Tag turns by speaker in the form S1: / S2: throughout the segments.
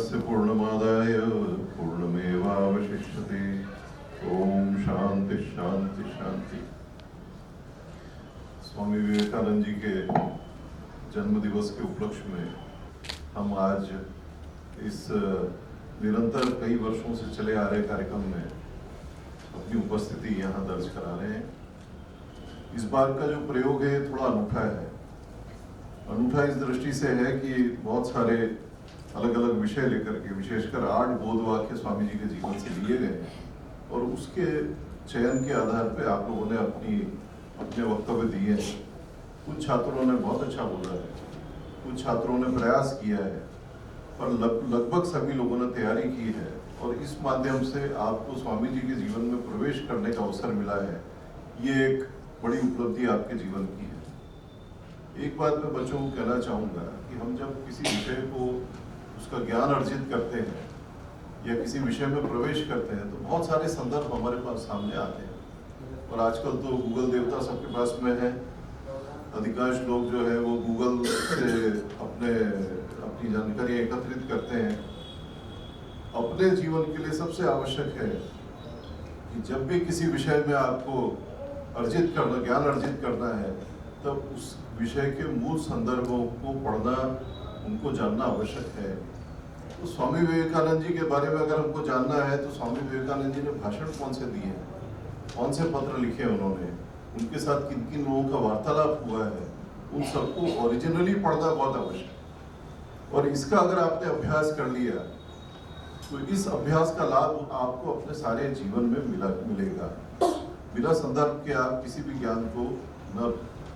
S1: पूर्णस्य पूर्णमादाय पूर्णमेवावशिष्यते। ओम शांति शांति शांति। स्वामी विवेकानंद जी के जन्म दिवस के उपलक्ष्य में हम आज इस निरंतर कई वर्षों से चले आ रहे कार्यक्रम में अपनी उपस्थिति यहाँ दर्ज करा रहे हैं। इस बार का जो प्रयोग है थोड़ा अनूठा है। अनूठा इस दृष्टि से है कि बहुत सारे अलग अलग विषय लेकर के विशेषकर 8 बोध वाक्य स्वामी जी के जीवन से लिए गए हैं और उसके चयन के आधार पर आप लोगों ने अपने वक्तव्य दिए हैं। कुछ छात्रों ने बहुत अच्छा बोला है, कुछ छात्रों ने प्रयास किया है, पर लगभग सभी लोगों ने तैयारी की है और इस माध्यम से आपको स्वामी जी के जीवन में प्रवेश करने का अवसर मिला है। ये एक बड़ी उपलब्धि आपके जीवन की है। एक बात मैं बच्चों को कहना चाहूँगा कि हम जब किसी विषय को उसका ज्ञान अर्जित करते हैं या किसी विषय में प्रवेश करते हैं तो बहुत सारे संदर्भ हमारे पास सामने आते हैं और आजकल तो गूगल देवता सबके पास में है। अधिकांश लोग जो है वो गूगल से अपनी जानकारी एकत्रित करते हैं। अपने जीवन के लिए सबसे आवश्यक है कि जब भी किसी विषय में आपको ज्ञान अर्जित करना है तब उस विषय के मूल संदर्भों को पढ़ना, उनको जानना आवश्यक है। तो स्वामी विवेकानंद जी के बारे में अगर हमको जानना है तो स्वामी विवेकानंद जी ने भाषण कौन से दिए हैं, कौन से पत्र लिखे उन्होंने, उनके साथ किन किन लोगों का वार्तालाप हुआ है, उन सबको ओरिजिनली पढ़ना बहुत आवश्यक है। और इसका अगर आपने अभ्यास कर लिया तो इस अभ्यास का लाभ आपको अपने सारे जीवन में मिलेगा। बिना संदर्भ के आप किसी भी ज्ञान को न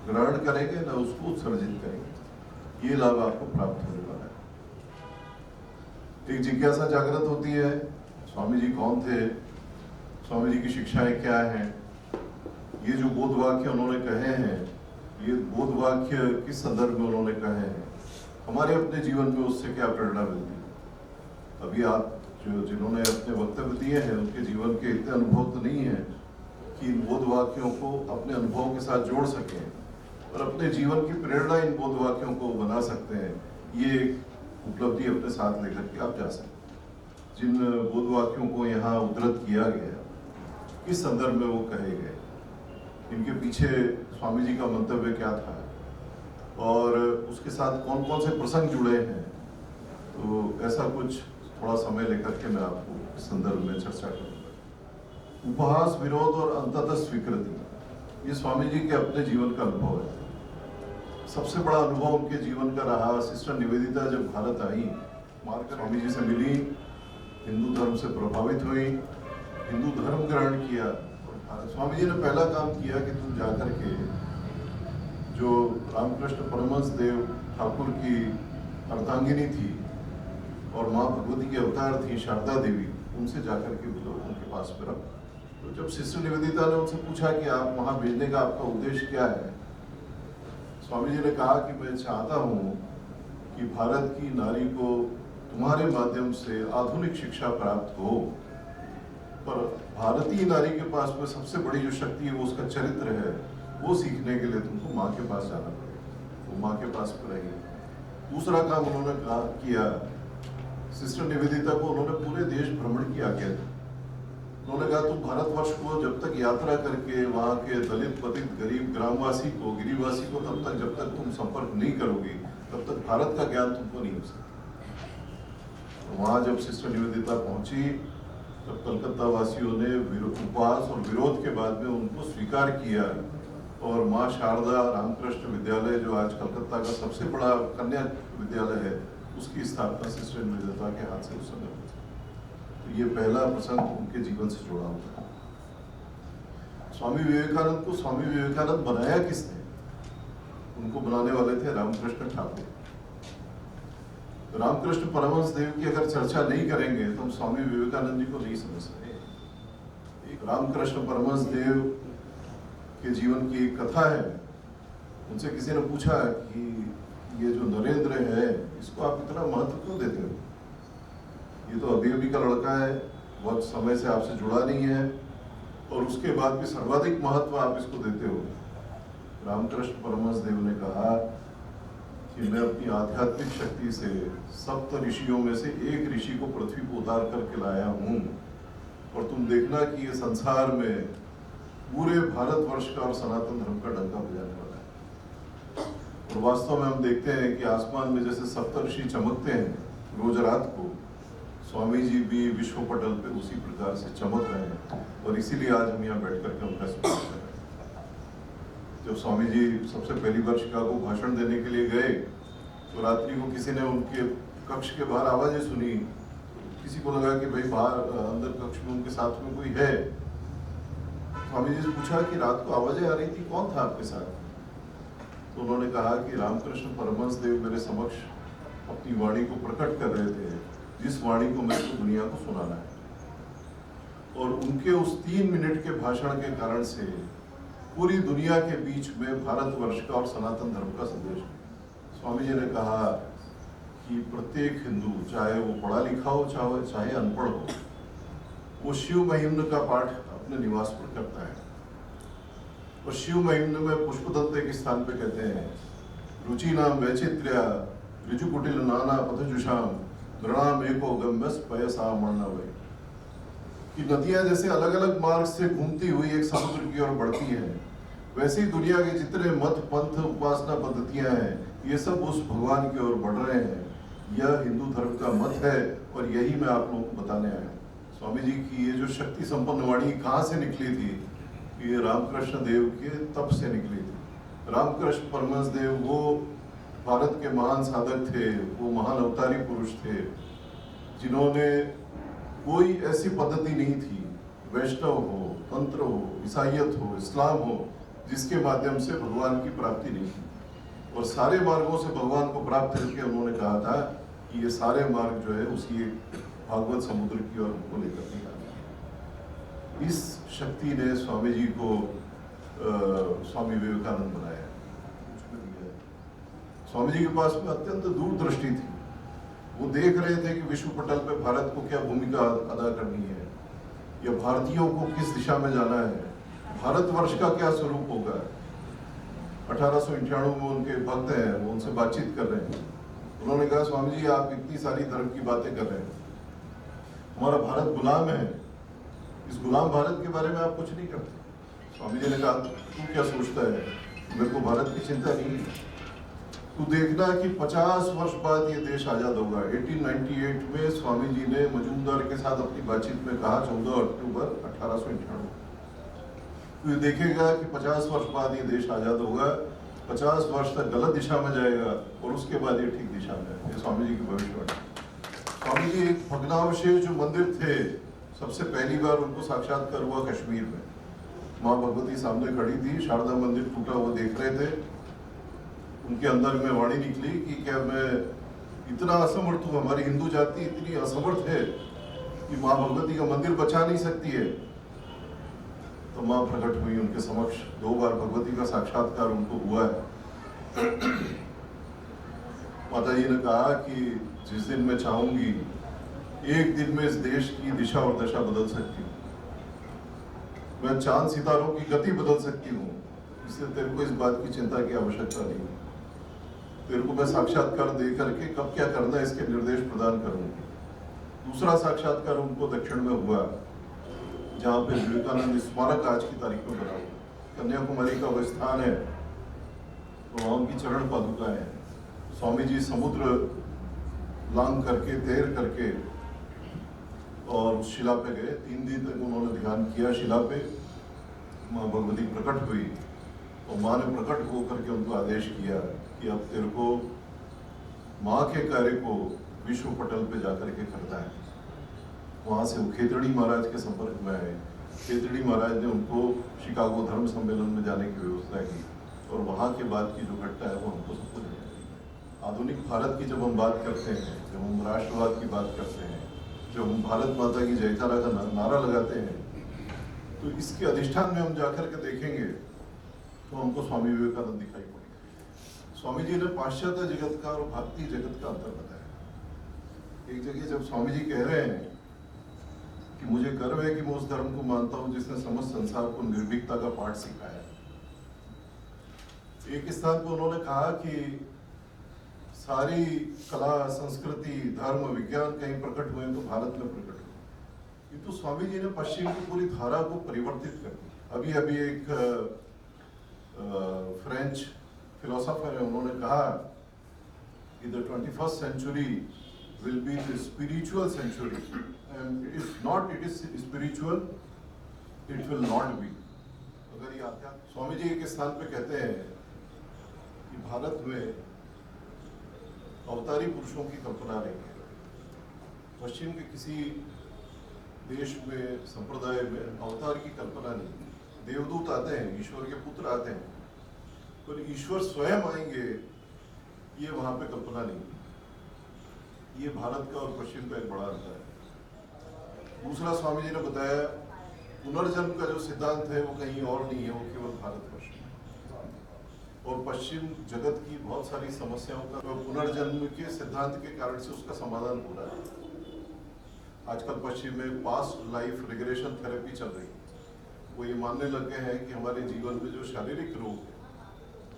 S1: ग्रहण करेंगे न उसको उत्सर्जित करेंगे। ये लाभ आपको प्राप्त होने वाला है। एक जिज्ञासा जागृत होती है, स्वामी जी कौन थे, स्वामी जी की शिक्षाएं क्या हैं, ये जो बोध वाक्य उन्होंने कहे हैं, ये बोध वाक्य किस संदर्भ में उन्होंने कहे हैं, हमारे अपने जीवन में उससे क्या प्रेरणा मिलती है। अभी आप जिन्होंने अपने वक्तव्य दिए हैं उनके जीवन के इतने अनुभव तो नहीं है कि इन बोध वाक्यों को अपने अनुभव के साथ जोड़ सकें और अपने जीवन की प्रेरणा इन बोध वाक्यों को बना सकते हैं। ये उपलब्धि अपने साथ लेकर के आप जा सकते हैं। जिन बोध वाक्यों को यहाँ उद्धृत किया गया, किस संदर्भ में वो कहे गए, इनके पीछे स्वामी जी का मंतव्य क्या था और उसके साथ कौन कौन से प्रसंग जुड़े हैं, तो ऐसा कुछ थोड़ा समय लेकर के मैं आपको इस संदर्भ में चर्चा करूँगा। उपहास, विरोध और अंततः स्वीकृति, ये स्वामी जी के अपने जीवन का अनुभव है। सबसे बड़ा अनुभव उनके जीवन का रहा सिस्टर निवेदिता जब भारत आई, मारकर स्वामी जी से मिली, हिंदू धर्म से प्रभावित हुई, हिंदू धर्म ग्रहण किया और स्वामी जी ने पहला काम किया कि तुम जाकर के जो रामकृष्ण परमहंस देव ठाकुर की अर्धांगिनी थी और माँ भगवती की अवतार थी शारदा देवी, उनसे जाकर के मिलो, उनके पास में रहो। तो जब सिस्टर निवेदिता ने उनसे पूछा कि आप वहाँ भेजने का आपका उद्देश्य क्या है, स्वामी जी ने कहा कि मैं चाहता हूँ कि भारत की नारी को तुम्हारे माध्यम से आधुनिक शिक्षा प्राप्त हो, पर भारतीय नारी के पास में सबसे बड़ी जो शक्ति है वो उसका चरित्र है, वो सीखने के लिए तुमको माँ के पास जाना पड़ेगा। वो माँ के पास रहेगी। दूसरा काम उन्होंने किया, सिस्टर निवेदिता को उन्होंने पूरे देश भ्रमण की आज्ञा दी। उन्होंने कहा तुम भारतवर्ष को जब तक यात्रा करके वहाँ के दलित, पतित, गरीब ग्रामवासी को, गिरिवासी को तब तक जब तक तुम संपर्क नहीं करोगी तब तक भारत का ज्ञान तुमको नहीं हो सकता। तो वहाँ जब सिस्टर निवेदिता पहुंची तब कलकत्ता वासियों ने उपवास और विरोध के बाद में उनको स्वीकार किया और माँ शारदा रामकृष्ण विद्यालय, जो आज कलकत्ता का सबसे बड़ा कन्या विद्यालय है, उसकी स्थापना सिस्टर निवेदिता के हाथ से उस समय हुई। तो ये पहला प्रसंग उनके जीवन से जुड़ा हुआ है। स्वामी विवेकानंद को स्वामी विवेकानंद बनाया किसने? उनको बनाने वाले थे रामकृष्ण ठाकुर। तो रामकृष्ण परमहंस देव की अगर चर्चा नहीं करेंगे तो हम स्वामी विवेकानंद जी को नहीं समझ सकते। एक रामकृष्ण परमहंस देव के जीवन की एक कथा है। उनसे किसी ने पूछा कि ये जो नरेंद्र है इसको आप इतना महत्व क्यों देते हो? ये तो अभी अभी का लड़का है, बहुत समय से आपसे जुड़ा नहीं है और उसके बाद भी सर्वाधिक महत्व आप इसको देते हो। रामकृष्ण परमहंस देव ने कहा कि मैं अपनी आध्यात्मिक शक्ति से सप्त ऋषियों में से एक ऋषि को पृथ्वी को उतार करके लाया हूँ, और तुम देखना कि ये संसार में पूरे भारतवर्ष का और सनातन धर्म का डंका बजाने वाला है। और वास्तव में हम देखते हैं कि आसमान में जैसे सप्तऋषि चमकते हैं रोज रात को, स्वामी जी भी विश्व पटल पे उसी प्रकार से चमक रहे हैं, और इसीलिए आज हम यहाँ बैठ करके उनका स्मरण कर रहे हैं। जब स्वामी जी सबसे पहली बार शिकागो भाषण देने के लिए गए तो रात्रि को किसी ने उनके कक्ष के बाहर आवाजें सुनी। किसी को लगा कि भाई बाहर अंदर कक्ष में उनके साथ में कोई है। स्वामी जी से पूछा कि रात को आवाजें आ रही थी, कौन था आपके साथ? तो उन्होंने कहा कि रामकृष्ण परमहंस देव मेरे समक्ष अपनी वाणी को प्रकट कर रहे थे, जिस वाणी को मेरे को दुनिया को सुनाना है। और उनके उस 3 मिनट के भाषण के कारण से पूरी दुनिया के बीच में भारतवर्ष का और सनातन धर्म का संदेश। स्वामी जी ने कहा कि प्रत्येक हिंदू, चाहे वो पढ़ा लिखा हो चाहे अनपढ़ हो, वो शिव महिम्न का पाठ अपने निवास पर करता है। और शिव महिम्न में पुष्पदंते के स्थान पे कहते हैं, रुचि नाम वैचित्र्या ऋजुकुटिल नाना पथजुषाम गृणाम एको गम्यस पयसा मणनवै, कि नदियां जैसे अलग अलग मार्ग से घूमती हुई एक समुद्र की ओर बढ़ती हैं, वैसे ही दुनिया के जितने मत पंथ उपासना पद्धतियां हैं, ये सब उस भगवान की ओर बढ़ रहे हैं। यह हिंदू धर्म का मत है, और यही मैं आप लोगों को बताने आया हूँ। स्वामी जी की ये जो शक्ति संपन्न वाणी कहाँ से निकली थी? ये रामकृष्ण देव के तप से निकली थी। रामकृष्ण परमहंस देव वो भारत के महान साधक थे, वो महान अवतारी पुरुष थे, जिन्होंने कोई ऐसी पद्धति नहीं थी, वैष्णव हो, तंत्र हो, ईसाइयत हो, इस्लाम हो, जिसके माध्यम से भगवान की प्राप्ति नहीं थी। और सारे मार्गों से भगवान को प्राप्त करके उन्होंने कहा था कि ये सारे मार्ग जो है उसी भागवत समुद्र की ओर हमको लेकर निकालना। इस शक्ति ने स्वामी जी को स्वामी विवेकानंद बनाया। स्वामी जी के पास में अत्यंत दूरदृष्टि थी। वो देख रहे थे कि विश्व पटल पे भारत को क्या भूमिका अदा करनी है, या भारतीयों को किस दिशा में जाना है, भारतवर्ष का क्या स्वरूप होगा। 1898 में उनके भक्त हैं, वो उनसे बातचीत कर रहे हैं। उन्होंने कहा, स्वामी जी आप इतनी सारी धर्म की बातें कर रहे हैं, हमारा भारत गुलाम है, इस गुलाम भारत के बारे में आप कुछ नहीं करते। स्वामी जी ने कहा, तू क्या सोचता है, मेरे को भारत की चिंता नहीं है। तू देखना कि 50 वर्ष बाद ये देश आजाद होगा। 1898 में स्वामी जी ने मजूमदार के साथ अपनी बातचीत में कहा, 14 अक्टूबर 1898, तो ये देखेगा कि 50 वर्ष बाद ये देश आजाद होगा, 50 वर्ष तक गलत दिशा में जाएगा, और उसके बाद ये ठीक दिशा में। ये स्वामी जी की भविष्यवाणी। स्वामी जी एक भग्नावशेष जो मंदिर थे, सबसे पहली बार उनको साक्षात्कार हुआ कश्मीर में। माँ भगवती सामने खड़ी थी, शारदा मंदिर टूटा हुआ देख रहे थे। उनके अंदर में वाणी निकली कि क्या मैं इतना असमर्थ हूँ, हमारी हिंदू जाति इतनी असमर्थ है कि माँ भगवती का मंदिर बचा नहीं सकती है। तो माँ प्रकट हुई उनके समक्ष। 2 बार भगवती का साक्षात्कार उनको हुआ है। माता जी ने कहा कि जिस दिन मैं चाहूंगी, एक दिन में इस देश की दिशा और दशा बदल सकती हूँ, मैं चांद सितारों की गति बदल सकती हूँ, इसलिए तेरे को इस बात की चिंता की आवश्यकता नहीं। तेरे को मैं साक्षात्कार दे करके कब क्या करना है इसके निर्देश प्रदान करूंगी। दूसरा साक्षात्कार उनको दक्षिण में हुआ, जहाँ पे विवेकानंद स्मारक आज की तारीख में बना हुआ। कन्याकुमारी का वो स्थान है, तो वहाँ उनकी चरण पादुका है। स्वामी जी समुद्र लांग करके, तैर करके और उस शिला पे गए। 3 दिन तक उन्होंने ध्यान किया शिला पे। माँ भगवती प्रकट हुई, और माँ ने प्रकट होकर के उनको आदेश किया कि अब तेरे को माँ के कार्य को विश्व पटल पे जाकर के करना है। वहाँ से वो खेतड़ी महाराज के संपर्क में आए। खेतड़ी महाराज ने उनको शिकागो धर्म सम्मेलन में जाने की व्यवस्था की, और वहाँ के बाद की जो घटना है वो हमको सबको नहीं है। आधुनिक भारत की जब हम बात करते हैं, जब हम राष्ट्रवाद की बात करते हैं, जब हम भारत माता की जयकारा का नारा लगाते हैं, तो इसके अधिष्ठान में हम जाकर के देखेंगे तो हमको स्वामी विवेकानंद दिखाई पड़ेगा। स्वामी जी ने पाश्चात्य जगत का और भारतीय जगत का अंतर बताया। एक जगह जब स्वामी जी कह रहे हैं कि मुझे गर्व है कि मैं उस धर्म को मानता हूं जिसने समस्त संसार को निर्भीकता का पाठ सिखाया। एक स्थान पर उन्होंने कहा कि सारी कला, संस्कृति, धर्म, विज्ञान कहीं प्रकट हुए तो भारत में प्रकट हुए। किंतु स्वामी जी ने पश्चिम की पूरी धारा को परिवर्तित कर दिया। अभी अभी एक फ्रेंच फिलोसोफर है, उन्होंने कहा कि the 21st century will be the spiritual century, and if not it is spiritual, it will not be। अगर ये आध्यात्म, स्वामी जी एक स्थान पे कहते हैं कि भारत में अवतारी पुरुषों की कल्पना नहीं है। पश्चिम के किसी देश में, संप्रदाय में अवतार की कल्पना नहीं। देवदूत आते हैं, ईश्वर के पुत्र आते हैं, पर ईश्वर स्वयं आएंगे ये वहां पे कल्पना नहीं। ये भारत का और पश्चिम का एक बड़ा अंतर है। दूसरा, स्वामी जी ने बताया पुनर्जन्म का जो सिद्धांत है वो कहीं और नहीं है, वो केवल भारतवर्ष में। और पश्चिम जगत की बहुत सारी समस्याओं का पुनर्जन्म के सिद्धांत के कारण से उसका समाधान हो रहा है। आजकल पश्चिम में पास्ट लाइफ रिग्रेशन थेरेपी चल रही है। वो ये मानने लग गए हैं कि हमारे जीवन में जो शारीरिक रोग है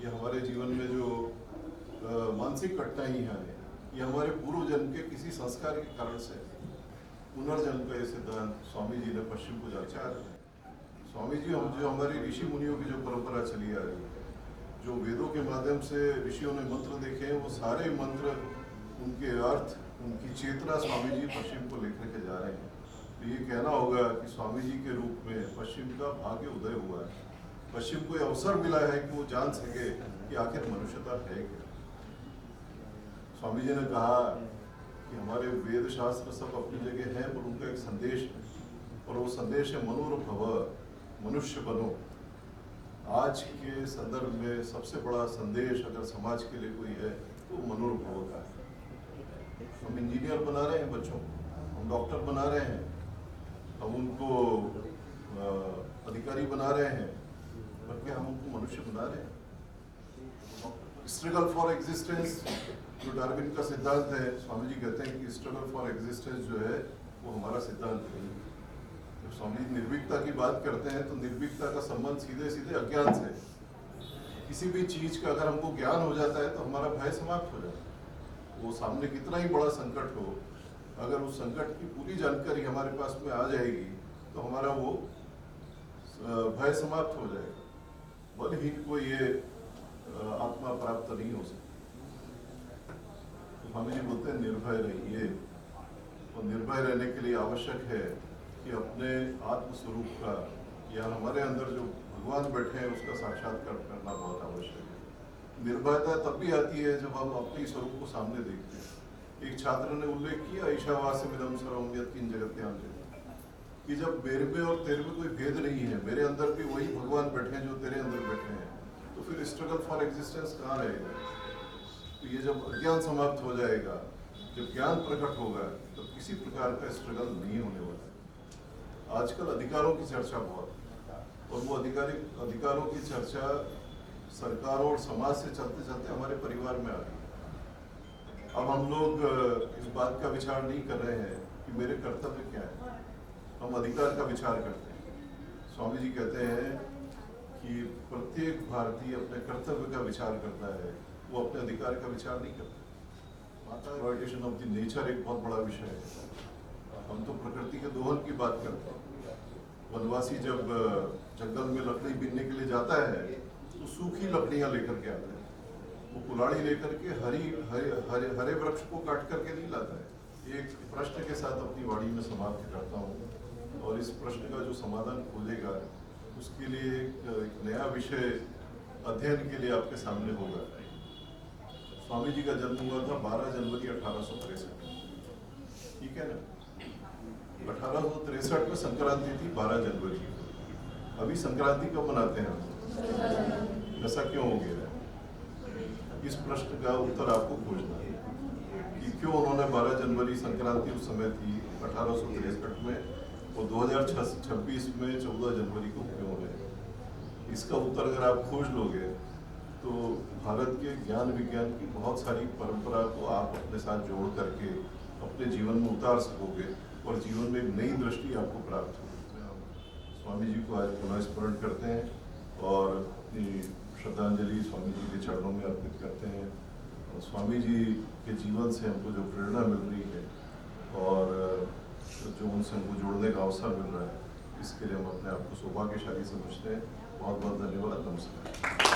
S1: या हमारे जीवन में जो मानसिक कठिनाइयाँ हैं, ये हमारे पूर्व जन्म के किसी संस्कार के कारण से। पुनर्जन्म का ये सिद्धांत स्वामी जी ने पश्चिम को जाचा है। स्वामी जी हम जो हमारी ऋषि मुनियों की जो परंपरा चली आ रही है, जो वेदों के माध्यम से ऋषियों ने मंत्र देखे हैं, वो सारे मंत्र, उनके अर्थ, उनकी चेतना स्वामी जी पश्चिम को लेकर के जा रहे हैं। तो ये कहना होगा कि स्वामी जी के रूप में पश्चिम का भाग्य उदय हुआ है। पश्चिम को ये अवसर मिला है कि वो जान सके कि आखिर मनुष्यता है क्या। स्वामी जी ने कहा कि हमारे वेद शास्त्र सब अपनी जगह हैं, पर उनका एक संदेश है, और वो संदेश है मनोरभव, मनुष्य बनो। आज के संदर्भ में सबसे बड़ा संदेश अगर समाज के लिए कोई है तो मनोरभव का है। हम इंजीनियर बना रहे हैं बच्चों को, हम डॉक्टर बना रहे हैं, हम उनको अधिकारी बना रहे हैं, पर क्या हम उनको मनुष्य बना रहे हैं? स्ट्रगल फॉर एग्जिस्टेंस जो डार्विन का सिद्धांत है, स्वामी जी कहते हैं कि स्ट्रगल फॉर एग्जिस्टेंस जो है वो हमारा सिद्धांत नहीं है। जब स्वामी जी निर्भीकता की बात करते हैं तो निर्भीकता का संबंध सीधे सीधे अज्ञान से। किसी भी चीज का अगर हमको ज्ञान हो जाता है तो हमारा भय समाप्त हो जाता है। वो सामने कितना ही बड़ा संकट हो, अगर उस संकट की पूरी जानकारी हमारे पास में आ जाएगी तो हमारा वो भय समाप्त हो जाएगा। बलहीन को ये आत्मा प्राप्त नहीं हो सकती। स्वामी जी बोलते हैं निर्भय रहिए, और निर्भय रहने के लिए आवश्यक है कि अपने आत्म स्वरूप का या हमारे अंदर जो भगवान बैठे हैं उसका साक्षात्कार करना बहुत आवश्यक है। निर्भयता तब भी आती है जब हम अपने स्वरूप को सामने देखते हैं। एक छात्र ने उल्लेख किया ईशावास्यमिदं सर्वं यत्किंच जगत्यां जगत्, कि जब मेरे में और तेरे में कोई भेद नहीं है, मेरे अंदर भी वही भगवान बैठे हैं जो तेरे अंदर बैठे हैं, तो फिर स्ट्रगल फॉर एग्जिस्टेंस कहाँ रहेगा? तो ये जब अज्ञान समाप्त हो जाएगा, जब ज्ञान प्रकट होगा, तो किसी प्रकार का स्ट्रगल नहीं होने वाला। आजकल अधिकारों की चर्चा बहुत, और वो अधिकारों की चर्चा सरकारों और समाज से चलते चलते हमारे परिवार में आ गई। अब हम लोग इस बात का विचार नहीं कर रहे हैं कि मेरे कर्तव्य क्या है, हम अधिकार का विचार करते हैं। स्वामी जी कहते हैं कि प्रत्येक भारतीय अपने कर्तव्य का विचार करता है, वो अपने अधिकार का विचार नहीं करता। माता एक्सप्लॉयटेशन ऑफ द नेचर एक बहुत बड़ा विषय है। हम तो प्रकृति के दोहन की बात करते हैं। वनवासी जब जंगल में लकड़ी बीनने के लिए जाता है तो सूखी लकड़ियां लेकर के आता है। वो कुल्हाड़ी लेकर के हरे वृक्ष को काट करके नहीं लाता है। एक प्रश्न के साथ अपनी वाणी में समाप्त करता हूँ, और इस प्रश्न का जो समाधान खोजेगा उसके लिए एक नया विषय अध्ययन के लिए आपके सामने होगा। स्वामी जी का जन्म हुआ था 12 जनवरी 1863, ठीक है ना? 1863 में संक्रांति थी 12 जनवरी। अभी संक्रांति कब मनाते हैं हम? ऐसा क्यों हो गया? इस प्रश्न का उत्तर आपको खोजना है कि क्यों उन्होंने 12 जनवरी संक्रांति उस समय थी 1863 में, और 2026 में 14 जनवरी को क्यों है? इसका उत्तर अगर आप खोज लोगे तो भारत के ज्ञान विज्ञान की बहुत सारी परंपरा को आप अपने साथ जोड़ करके अपने जीवन में उतार सकोगे, और जीवन में एक नई दृष्टि आपको प्राप्त होगी। स्वामी जी को आज पुनः स्मरण करते हैं और अपनी श्रद्धांजलि स्वामी जी के चरणों में अर्पित करते हैं। स्वामी जी के जीवन से हमको जो प्रेरणा मिल रही है और जो उनसे हमको जुड़ने का अवसर मिल रहा है, इसके लिए हम अपने आप को सौभाग्यशाली समझते हैं। बहुत बहुत धन्यवाद। नमस्कार।